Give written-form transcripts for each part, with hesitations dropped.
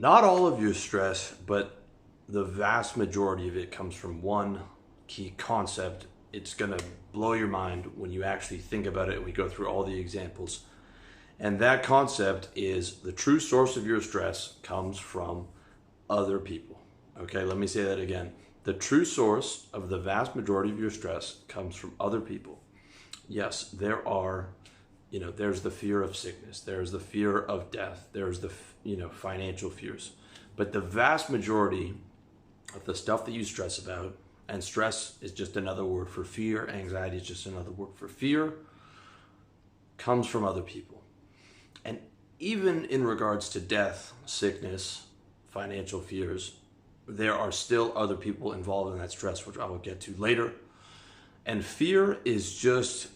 Not all of your stress, but the vast majority of it comes from one key concept. It's going to blow your mind when you actually think about it. We go through all the examples. And that concept is the true source of your stress comes from other people. Okay, let me say that again. The true source of the vast majority of your stress comes from other people. Yes, there's the fear of sickness, there's the fear of death, there's the, financial fears. But the vast majority of the stuff that you stress about, and stress is just another word for fear, anxiety is just another word for fear, comes from other people. And even in regards to death, sickness, financial fears, there are still other people involved in that stress, which I will get to later. And fear is just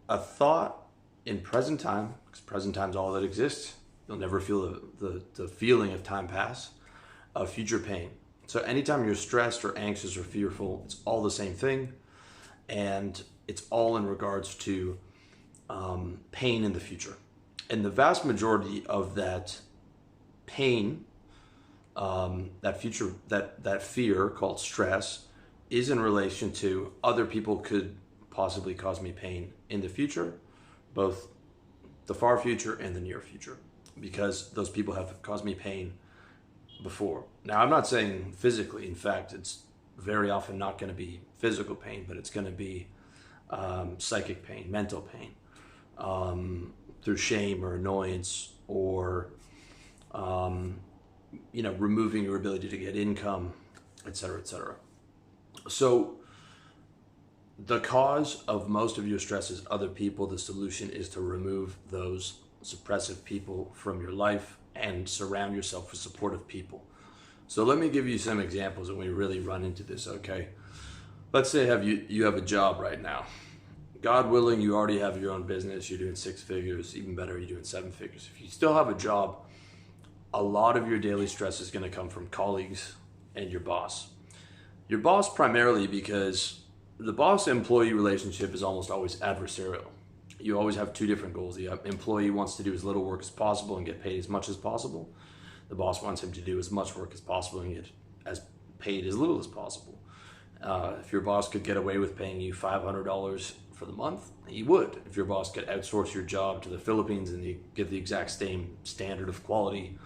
a thought in present time, because present time is all that exists. You'll never feel the feeling of time pass, of future pain. So anytime you're stressed or anxious or fearful, it's all the same thing. And it's all in regards to pain in the future. And the vast majority of that pain, that fear called stress, is in relation to other people could possibly cause me pain in the future, both the far future and the near future, because those people have caused me pain before. Now, I'm not saying physically. In fact, it's very often not going to be physical pain, but it's going to be psychic pain, mental pain, through shame or annoyance or, removing your ability to get income, et cetera, et cetera. So the cause of most of your stress is other people. The solution is to remove those suppressive people from your life and surround yourself with supportive people. So let me give you some examples when we really run into this, okay? Let's say you have a job right now. God willing, you already have your own business. You're doing 6 figures. Even better, you're doing 7 figures. If you still have a job, a lot of your daily stress is going to come from colleagues and your boss. Your boss primarily because the boss-employee relationship is almost always adversarial. You always have two different goals. The employee wants to do as little work as possible and get paid as much as possible. The boss wants him to do as much work as possible and get paid as little as possible. If your boss could get away with paying you $500 for the month, he would. If your boss could outsource your job to the Philippines and you give the exact same standard of quality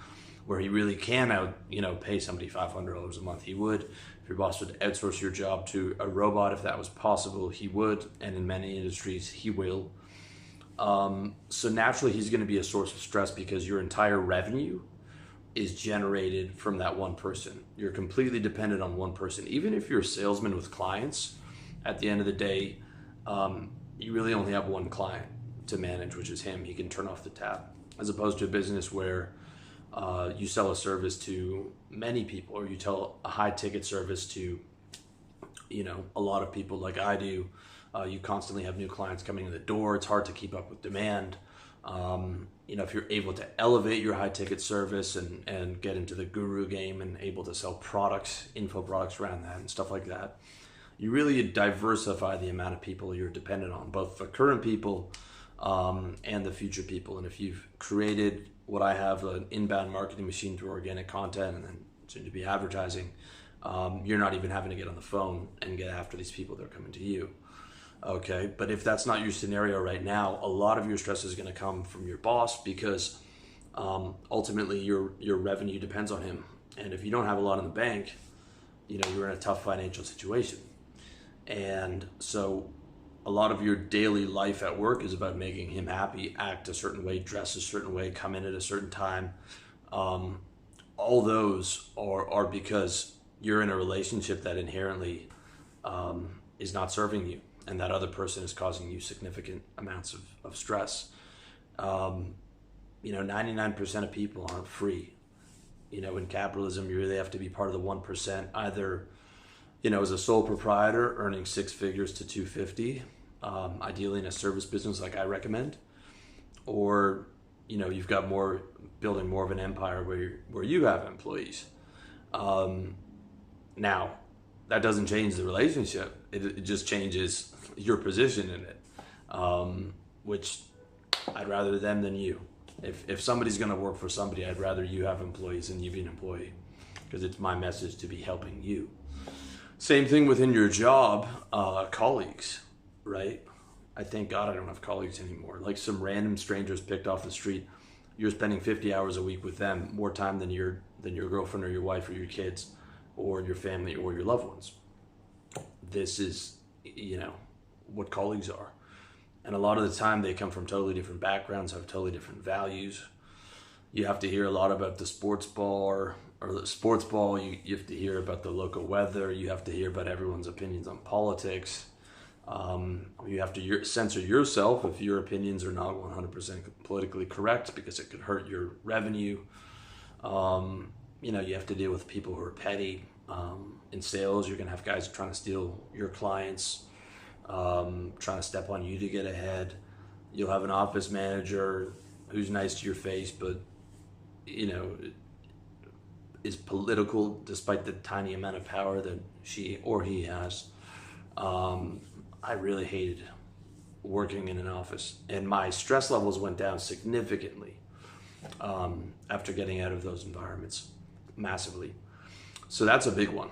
where he really can pay somebody $500 a month, he would. If your boss would outsource your job to a robot, if that was possible, he would. And in many industries, he will. So naturally, he's going to be a source of stress because your entire revenue is generated from that one person. You're completely dependent on one person. Even if you're a salesman with clients, at the end of the day, you really only have one client to manage, which is him. He can turn off the tap, as opposed to a business where you sell a service to many people, or you tell a high ticket service to, a lot of people like I do. You constantly have new clients coming in the door. It's hard to keep up with demand. If you're able to elevate your high ticket service and get into the guru game and able to sell products, info products around that and stuff like that, you really diversify the amount of people you're dependent on, both the current people and the future people. And if you've created what I have, an inbound marketing machine through organic content and then soon to be advertising, you're not even having to get on the phone and get after these people that are coming to you. Okay, but if that's not your scenario right now, a lot of your stress is going to come from your boss because ultimately your revenue depends on him. And if you don't have a lot in the bank, you're in a tough financial situation. And so a lot of your daily life at work is about making him happy, act a certain way, dress a certain way, come in at a certain time. All those are because you're in a relationship that inherently is not serving you, and that other person is causing you significant amounts of stress. 99% of people aren't free. In capitalism, you really have to be part of the 1%, either, as a sole proprietor earning 6 figures to 250, ideally in a service business like I recommend, or, you've got building more of an empire where you have employees. Now, that doesn't change the relationship. It just changes your position in it, which I'd rather them than you. If somebody's going to work for somebody, I'd rather you have employees than you be an employee, because it's my message to be helping you. Same thing within your job, colleagues, right? I thank God I don't have colleagues anymore. Like some random strangers picked off the street, you're spending 50 hours a week with them, more time than your girlfriend or your wife or your kids or your family or your loved ones. This is, what colleagues are. And a lot of the time they come from totally different backgrounds, have totally different values. You have to hear a lot about the sports bar or the sports ball. You have to hear about the local weather. You have to hear about everyone's opinions on politics. You have to censor yourself if your opinions are not 100% politically correct, because it could hurt your revenue. You have to deal with people who are petty. In sales, you're going to have guys trying to steal your clients, trying to step on you to get ahead. You'll have an office manager who's nice to your face, but, is political despite the tiny amount of power that she or he has. I really hated working in an office, and my stress levels went down significantly after getting out of those environments, massively. So that's a big one.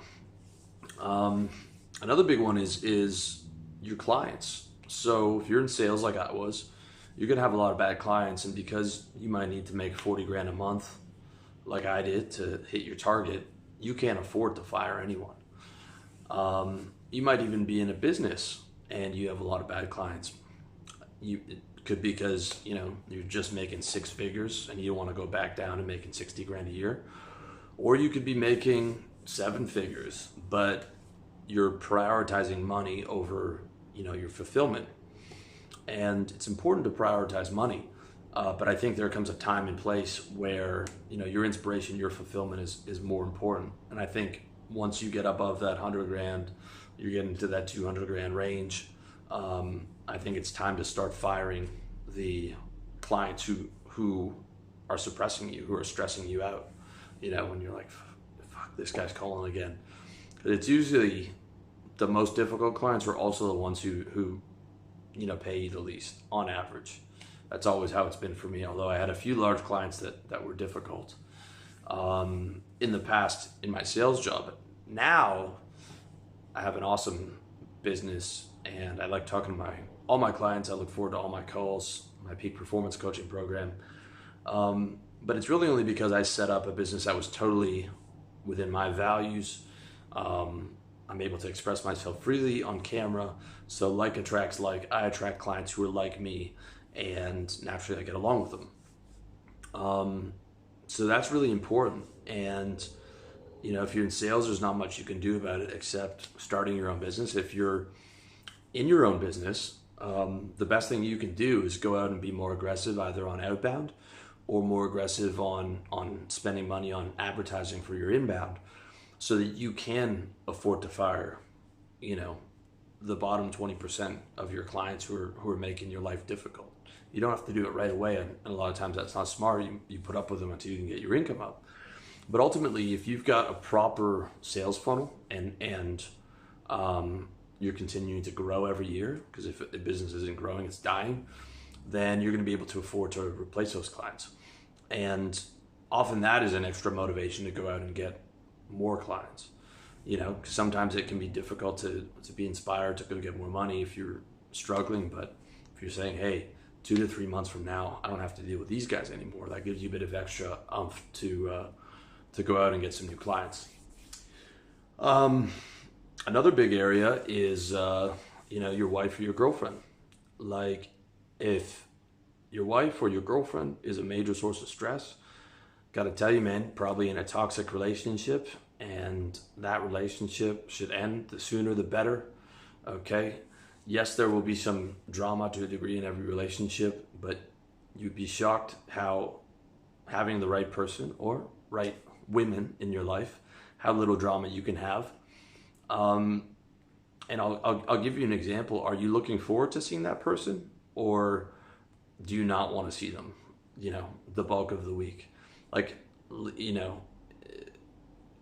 Another big one is your clients. So if you're in sales like I was, you're gonna have a lot of bad clients, and because you might need to make 40 grand a month, like I did, to hit your target, you can't afford to fire anyone. You might even be in a business and you have a lot of bad clients. It could be because you're just making 6 figures and you don't want to go back down to making 60 grand a year, or you could be making 7 figures, but you're prioritizing money over your fulfillment. And it's important to prioritize money, but I think there comes a time and place where your inspiration, your fulfillment is more important. And I think once you get above that 100 grand, you're getting to that 200 grand range, I think it's time to start firing the clients who are suppressing you, who are stressing you out. When you're like, fuck, this guy's calling again. It's usually the most difficult clients are also the ones who pay you the least on average. That's always how it's been for me, although I had a few large clients that were difficult in the past in my sales job. Now I have an awesome business, and I like talking to all my clients. I look forward to all my calls, my peak performance coaching program. But it's really only because I set up a business that was totally within my values. I'm able to express myself freely on camera. So like attracts like. I attract clients who are like me, and naturally I get along with them. So that's really important. And if you're in sales, there's not much you can do about it except starting your own business. If you're in your own business, the best thing you can do is go out and be more aggressive, either on outbound or more aggressive on spending money on advertising for your inbound, so that you can afford to fire, the bottom 20% of your clients who are making your life difficult. You don't have to do it right away, and a lot of times that's not smart. You put up with them until you can get your income up. But ultimately, if you've got a proper sales funnel and you're continuing to grow every year, because if a business isn't growing, it's dying, then you're going to be able to afford to replace those clients. And often that is an extra motivation to go out and get more clients. Because sometimes it can be difficult to be inspired to go get more money if you're struggling. But if you're saying, hey, 2 to 3 months from now, I don't have to deal with these guys anymore, that gives you a bit of extra oomph to go out and get some new clients. Another big area is, your wife or your girlfriend. Like, if your wife or your girlfriend is a major source of stress, gotta tell you, man, probably in a toxic relationship, and that relationship should end. The sooner the better. Okay. Yes, there will be some drama to a degree in every relationship, but you'd be shocked how having the right person or right women in your life, how little drama you can have. And I'll give you an example. Are you looking forward to seeing that person, or do you not want to see them, the bulk of the week? Like,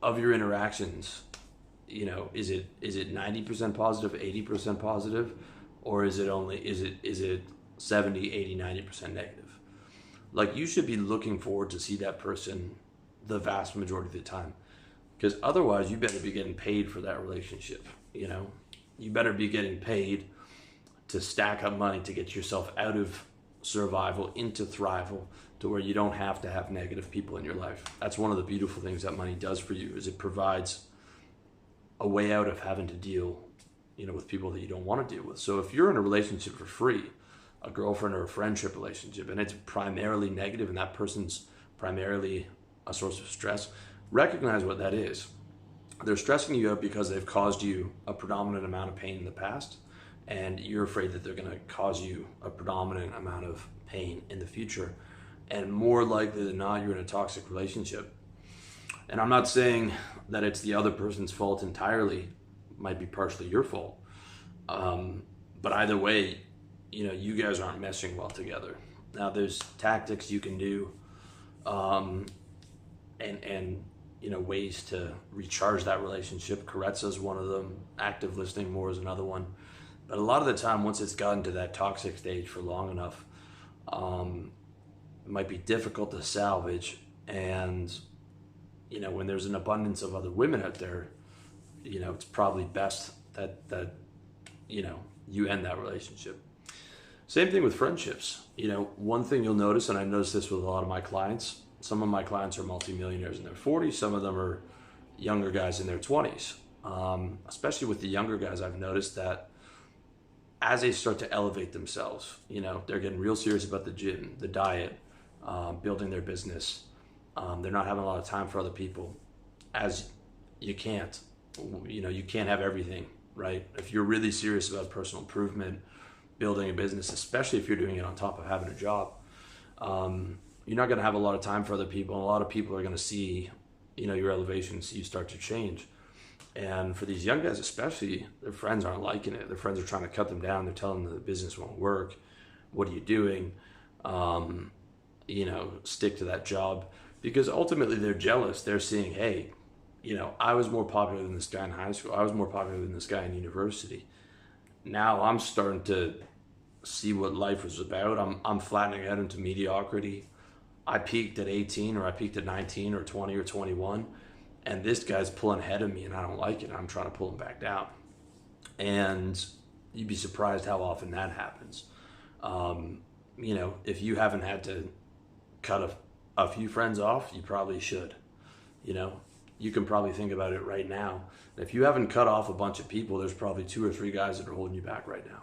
of your interactions, is it 90% positive, 80% positive, or is it 70, 80, 90% negative? like you should be looking forward to see that person the vast majority of the time. Because otherwise you better be getting paid for that relationship. You know, you better be getting paid to stack up money to get yourself out of survival into thrival, to where you don't have to have negative people in your life. That's one of the beautiful things that money does for you, is it provides a way out of having to deal, you know, with people that you don't want to deal with. So if you're in a relationship for free, a girlfriend or a friendship relationship, and it's primarily negative and that person's primarily a source of stress, recognize what that is. They're stressing you out because they've caused you a predominant amount of pain in the past, and you're afraid that they're going to cause you a predominant amount of pain in the future. And more likely than not, you're in a toxic relationship. And I'm not saying that it's the other person's fault entirely. It might be partially your fault. But either way, you know, you guys aren't meshing well together. Now, there's tactics you can do, and you know, ways to recharge that relationship. Carets is one of them. Active listening more is another one. But a lot of the time, once it's gotten to that toxic stage for long enough, it might be difficult to salvage. And, you know, when there's an abundance of other women out there, you know, it's probably best that you know, you end that relationship. Same thing with friendships. You know, one thing you'll notice, and I notice this with a lot of my clients, some of my clients are multimillionaires in their 40s, some of them are younger guys in their 20s. Especially with the younger guys, I've noticed that as they start to elevate themselves, you know, they're getting real serious about the gym, the diet, building their business. They're not having a lot of time for other people, as you can't, you know, you can't have everything, right? If you're really serious about personal improvement, building a business, especially if you're doing it on top of having a job, you're not going to have a lot of time for other people. And a lot of people are going to see, you know, your elevation, see you start to change. And for these young guys especially, their friends aren't liking it. Their friends are trying to cut them down. They're telling them the business won't work. What are you doing? You know, stick to that job. Because ultimately they're jealous. They're seeing, hey, you know, I was more popular than this guy in high school. I was more popular than this guy in university. Now I'm starting to see what life was about. I'm flattening out into mediocrity. I peaked at 18, or I peaked at 19 or 20 or 21. And this guy's pulling ahead of me, and I don't like it. I'm trying to pull him back down. And you'd be surprised how often that happens. You know, if you haven't had to cut a few friends off, you probably should. You know, you can probably think about it right now. If you haven't cut off a bunch of people, there's probably 2 or 3 guys that are holding you back right now.